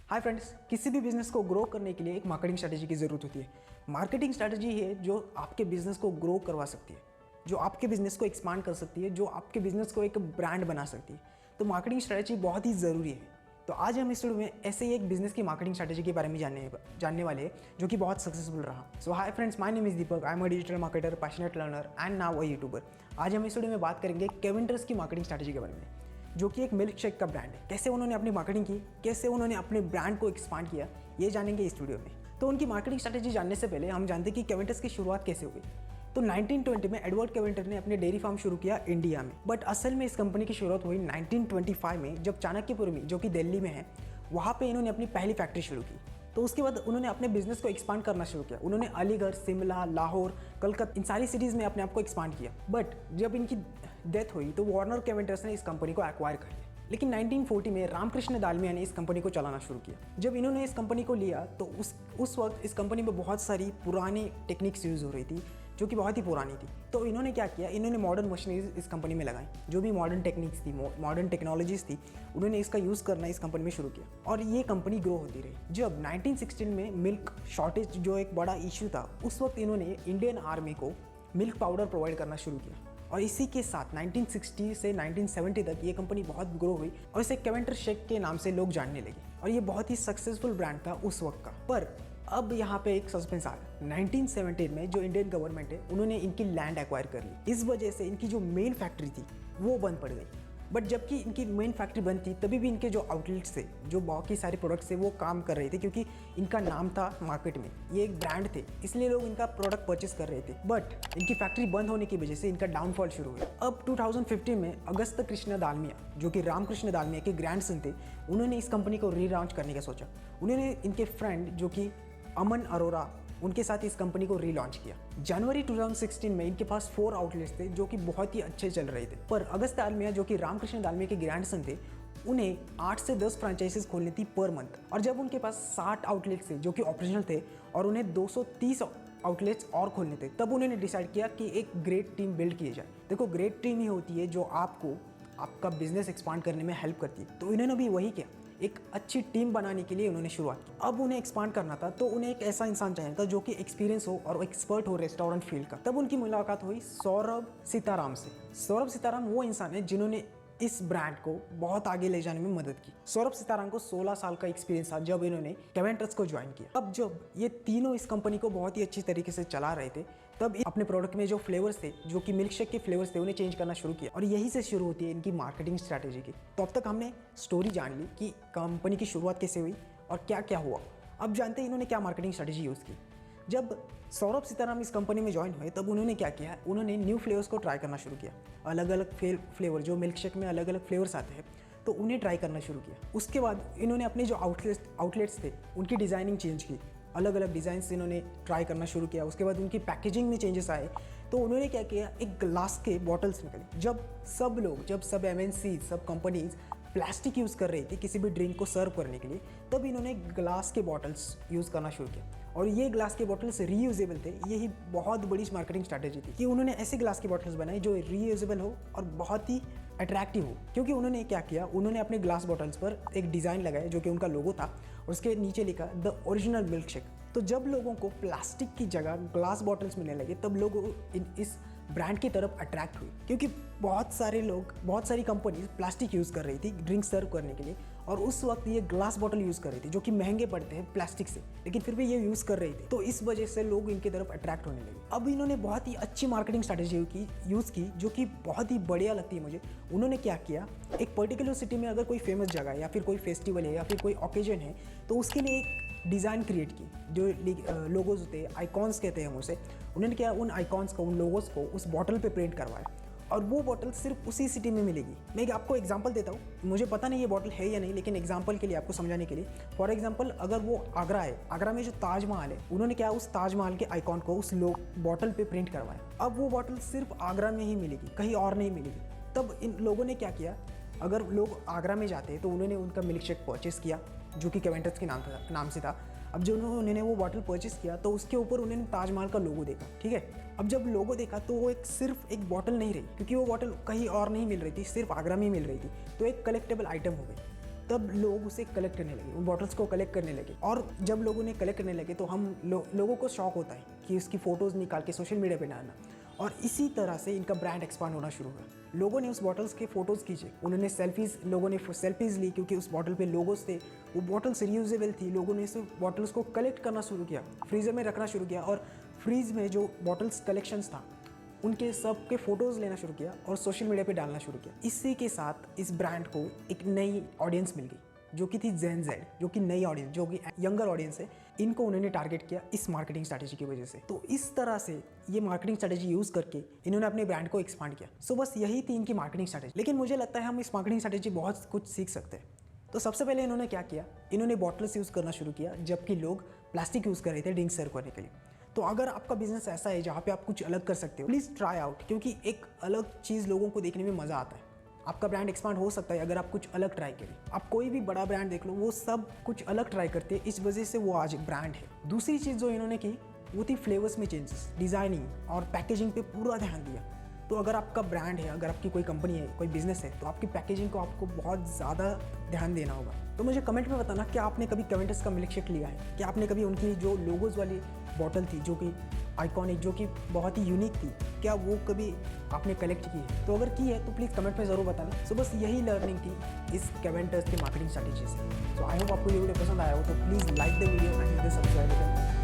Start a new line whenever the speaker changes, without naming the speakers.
Hi friends, किसी भी business को ग्रो करने के लिए एक मार्केटिंग स्ट्रैटेजी की ज़रूरत होती है। मार्केटिंग स्ट्रैटेजी है जो आपके बिजनेस को ग्रो करवा सकती है, जो आपके बिजनेस को एक्सपांड कर सकती है, जो आपके बिजनेस को एक ब्रांड बना सकती है। तो मार्केटिंग स्ट्रैटेजी बहुत ही ज़रूरी है। तो आज हम इस वीडियो में ऐसे ही एक बिजनेस की मार्केटिंग स्ट्रैटेजी के बारे में जानने वाले हैं जो कि बहुत सक्सेसफुल रहा। So hi friends, my name is Deepak, I am a digital marketer, passionate learner and now a YouTuber. आज हम इस वीडियो में बात करेंगे केविन ट्रस्ट की मार्केटिंग स्ट्रैटेजी के बारे में, जो कि एक मिल्क शेक का ब्रांड है। कैसे उन्होंने अपनी मार्केटिंग की, कैसे उन्होंने अपने ब्रांड को एक्सपांड किया, ये जानेंगे इस वीडियो में। तो उनकी मार्केटिंग स्ट्रैटेजी जानने से पहले हम जानते हैं कि केविन ट्रस्ट की शुरुआत कैसे हुई। तो 1920 में एडवर्ड केविन ट्रस्ट ने अपने डेयरी फार्म शुरू किया इंडिया में, बट असल में इस कंपनी की शुरुआत हुई 1925 में, जब चाणक्यपुर में, जो कि दिल्ली में है, वहाँ पे इन्होंने अपनी पहली फैक्ट्री शुरू की। तो उसके बाद उन्होंने अपने बिजनेस को एक्सपांड करना शुरू किया। उन्होंने अलीगढ़, शिमला, लाहौर, कलकत्ता, इन सारी सिटीज़ में अपने आप को एक्सपांड किया। बट जब इनकी डेथ हुई तो वार्नर केविन ट्रस्ट ने इस कंपनी को एक्वायर कर लिया। लेकिन 1940 में रामकृष्ण दालमिया ने इस कंपनी को चलाना शुरू किया। जब इन्होंने इस कंपनी को लिया तो उस वक्त इस कंपनी में बहुत सारी पुरानी टेक्निक्स यूज़ हो रही थी, जो कि बहुत ही पुरानी थी। तो इन्होंने क्या किया, इन्होंने मॉडर्न मशीनरीज इस कंपनी में लगाई। जो भी मॉडर्न टेक्निक्स थी, मॉडर्न टेक्नोलॉजीज थी, उन्होंने इसका यूज़ करना इस कंपनी में शुरू किया और ये कंपनी ग्रो होती रही। जब 1916 में मिल्क शॉर्टेज जो एक बड़ा इशू था, उस वक्त इन्होंने इंडियन आर्मी को मिल्क पाउडर प्रोवाइड करना शुरू किया और इसी के साथ 1960 से 1970 तक ये कंपनी बहुत ग्रो हुई और इसे केविन ट्रस्ट शेक के नाम से लोग जानने लगे और ये बहुत ही सक्सेसफुल ब्रांड था उस वक्त का। पर अब यहाँ पे एक सस्पेंस आ गया। 1970 में जो इंडियन गवर्नमेंट है, उन्होंने इनकी लैंड एक्वायर कर ली। इस वजह से इनकी जो मेन फैक्ट्री थी वो बंद पड़ गई। बट जबकि इनकी मेन फैक्ट्री बंद थी, तभी भी इनके जो आउटलेट्स थे, जो बाकी सारे प्रोडक्ट्स थे, वो काम कर रहे थे, क्योंकि इनका नाम था मार्केट में, ये एक ब्रांड थे, इसलिए लोग इनका प्रोडक्ट परचेस कर रहे थे। बट इनकी फैक्ट्री बंद होने की वजह से इनका डाउनफॉल शुरू हुआ। अब 2015 में अगस्त कृष्ण दालमिया, जो कि रामकृष्ण दालमिया के ग्रैंडसन थे, उन्होंने इस कंपनी को रीलॉन्च करने का सोचा। उन्होंने इनके फ्रेंड जो कि अमन अरोरा, उनके साथ इस कंपनी को रीलॉन्च किया। जनवरी 2016 में इनके पास 4 आउटलेट्स थे, जो कि बहुत ही अच्छे चल रहे थे। पर अगस्त दालमिया, जो कि रामकृष्ण दालमिया के ग्रैंडसन थे, उन्हें 8 से 10 फ्रेंचाइजीज खोलनी थी पर मंथ। और जब उनके पास 60 आउटलेट्स थे जो कि ऑपरेशनल थे और उन्हें 230 आउटलेट्स और खोलने थे, तब उन्होंने डिसाइड किया कि एक ग्रेट टीम बिल्ड की जाए। देखो, ग्रेट टीम ही होती है जो आपको आपका बिजनेस एक्सपांड करने में हेल्प करती है। तो इन्होंने भी वही किया, एक अच्छी टीम बनाने के लिए उन्होंने शुरुआत की। अब उन्हें एक्सपांड करना था, तो उन्हें एक ऐसा इंसान चाहिए था जो कि एक्सपीरियंस हो और एक्सपर्ट हो रेस्टोरेंट फील्ड का। तब उनकी मुलाकात हुई सौरभ सीताराम से। सौरभ सीताराम वो इंसान है जिन्होंने इस ब्रांड को बहुत आगे ले जाने में मदद की। सौरभ सीताराम को 16 साल का एक्सपीरियंस था जब इन्होंने केविन ट्रस्ट को ज्वाइन किया। अब जब ये तीनों इस कंपनी को बहुत ही अच्छी तरीके से चला रहे थे, तब अपने प्रोडक्ट में जो फ्लेवर्स थे, जो कि मिल्क शेक के फ्लेवर्स थे, उन्हें चेंज करना शुरू किया और यही से शुरू होती है इनकी मार्केटिंग स्ट्रैटेजी की। तो अब तक हमने स्टोरी जान ली कि कंपनी की शुरुआत कैसे हुई और क्या क्या हुआ। अब जानते हैं इन्होंने क्या मार्केटिंग स्ट्रैटेजी यूज़ की। जब सौरभ सीताराम इस कंपनी में ज्वाइन हुए, तब उन्होंने क्या किया, उन्होंने न्यू फ्लेवर्स को ट्राई करना शुरू किया। अलग अलग फ्लेवर, जो मिल्क शेक में अलग अलग फ्लेवर्स आते हैं, तो उन्हें ट्राई करना शुरू किया। उसके बाद इन्होंने अपने जो आउटलेट्स थे, उनकी डिज़ाइनिंग चेंज की, अलग अलग डिज़ाइंस इन्होंने ट्राई करना शुरू किया। उसके बाद उनकी पैकेजिंग में चेंजेस आए, तो उन्होंने क्या किया, एक ग्लास के बॉटल्स निकले। जब सब MNC, सब कंपनीज प्लास्टिक यूज़ कर रही थी किसी भी ड्रिंक को सर्व करने के लिए, तब इन्होंने ग्लास के बॉटल्स यूज़ करना शुरू किया और ये ग्लास के बॉटल्स रीयूजेबल थे। यही बहुत बड़ी मार्केटिंग स्ट्रैटेजी थी कि उन्होंने ऐसे ग्लास के बॉटल्स बनाए जो रीयूजेबल हो और बहुत ही अट्रैक्टिव हो। क्योंकि उन्होंने क्या किया, उन्होंने अपने ग्लास बॉटल्स पर एक डिज़ाइन लगाया जो कि उनका लोगो था और उसके नीचे लिखा द ओरिजिनल मिल्क शेक। तो जब लोगों को प्लास्टिक की जगह ग्लास बॉटल्स मिलने लगे, तब लोग इस ब्रांड की तरफ अट्रैक्ट हुए, क्योंकि बहुत सारी कंपनीज प्लास्टिक यूज़ कर रही थी ड्रिंक सर्व करने के लिए और उस वक्त ये ग्लास बॉटल यूज़ कर रही थी, जो कि महंगे पड़ते हैं प्लास्टिक से, लेकिन फिर भी ये यूज़ कर रही थी। तो इस वजह से लोग इनकी तरफ अट्रैक्ट होने लगे। अब इन्होंने बहुत ही अच्छी मार्केटिंग स्ट्रैटेजी यूज़ की, जो कि बहुत ही बढ़िया लगती है मुझे। उन्होंने क्या किया, एक पर्टिकुलर सिटी में अगर कोई फेमस जगह है या फिर कोई फेस्टिवल है या फिर कोई ओकेजन है, तो उसके लिए एक डिज़ाइन क्रिएट की, जो लोगोज होते हैं, आइकॉन्स कहते हैं हम उसे। उन्होंने क्या, उन आइकॉन्स को, उन लोगोज को उस बॉटल पे प्रिंट करवाया और वो बॉटल सिर्फ उसी सिटी में मिलेगी। मैं आपको एग्जांपल देता हूँ, मुझे पता नहीं ये बॉटल है या नहीं, लेकिन एग्जांपल के लिए, आपको समझाने के लिए, फॉर एग्जांपल अगर वो आगरा है, आगरा में जो ताजमहल है, उन्होंने क्या, उस ताजमहल के आइकॉन को उस बॉटल पे प्रिंट करवाया। अब वो बॉटल सिर्फ आगरा में ही मिलेगी, कहीं और नहीं मिलेगी। तब इन लोगों ने क्या किया, अगर लोग आगरा में जाते तो उन्होंने उनका मिल्क शेक परचेस किया, जो कि केविन ट्रस्ट के नाम से था। अब जो उन्होंने वो बॉटल परचेस किया, तो उसके ऊपर उन्होंने ताजमहल का लोगो देखा, ठीक है। अब जब लोगो देखा तो वो सिर्फ एक बॉटल नहीं रही, क्योंकि वो बॉटल कहीं और नहीं मिल रही थी, सिर्फ आगरा में ही मिल रही थी, तो एक कलेक्टेबल आइटम हो गई। तब लोग उसे कलेक्ट करने लगे, उन बॉटल्स को कलेक्ट करने लगे। और जब लोगों ने कलेक्ट करने लगे तो हम लोगों को शौक होता है कि उसकी फ़ोटोज़ निकाल के सोशल मीडिया पे डालना, और इसी तरह से इनका ब्रांड एक्सपांड होना शुरू हुआ। लोगों ने उस बॉटल्स के फ़ोटोज़ खींचे, उन्होंने लोगों ने सेल्फीज़ ली क्योंकि उस बॉटल पे लोगोस थे, वो बॉटल्स रीयूजेबल थी। लोगों ने इस बॉटल्स को कलेक्ट करना शुरू किया, फ्रीज़र में रखना शुरू किया, और फ्रीज में जो बॉटल्स कलेक्शंस था उनके सब के फ़ोटोज़ लेना शुरू किया और सोशल मीडिया पे डालना शुरू किया। इसी के साथ इस ब्रांड को एक नई ऑडियंस मिल गई, जो कि थी जेन जेड, जो कि नई ऑडियंस, जो कि यंगर ऑडियंस है। इनको उन्होंने टारगेट किया इस मार्केटिंग स्ट्रैटेजी की वजह से। तो इस तरह से ये मार्केटिंग स्ट्रैटेजी यूज़ करके इन्होंने अपने ब्रांड को एक्सपांड किया। सो बस यही थी इनकी मार्केटिंग स्ट्रैटेजी। लेकिन मुझे लगता है हम इस मार्केटिंग स्ट्रैटेजी बहुत कुछ सीख सकते हैं। तो सबसे पहले इन्होंने क्या किया, इन्होंने बॉटल्स यूज़ करना शुरू किया जबकि लोग प्लास्टिक यूज़ कर रहे थे ड्रिंक सर्व करने के लिए। तो अगर आपका बिजनेस ऐसा है जहाँ पे आप कुछ अलग कर सकते हो, प्लीज़ ट्राई आउट, क्योंकि एक अलग चीज़ लोगों को देखने में मज़ा आता है। आपका ब्रांड एक्सपांड हो सकता है अगर आप कुछ अलग ट्राई करें। आप कोई भी बड़ा ब्रांड देख लो, वो सब कुछ अलग ट्राई करते हैं, इस वजह से वो आज ब्रांड है। दूसरी चीज़ जो इन्होंने की वो थी फ्लेवर्स में चेंजेस, डिज़ाइनिंग और पैकेजिंग पे पूरा ध्यान दिया। तो अगर आपका ब्रांड है, अगर आपकी कोई कंपनी है, कोई बिजनेस है, तो आपकी पैकेजिंग को आपको बहुत ज़्यादा ध्यान देना होगा। तो मुझे कमेंट में बताना क्या आपने कभी कवेंटर्स का मिल्कशेक लिया है, क्या आपने कभी उनकी जो लोगोज वाली बॉटल थी, जो कि आइकॉनिक, जो कि बहुत ही यूनिक थी, क्या वो कभी आपने कलेक्ट की है? तो अगर की है तो प्लीज़ कमेंट में ज़रूर बताना। सो बस यही लर्निंग थी इस कवेंटर्स की मार्केटिंग स्ट्रैटेजी से। सो आई होप आपको ये वीडियो पसंद आया हो, तो please like the video and hit the subscribe button.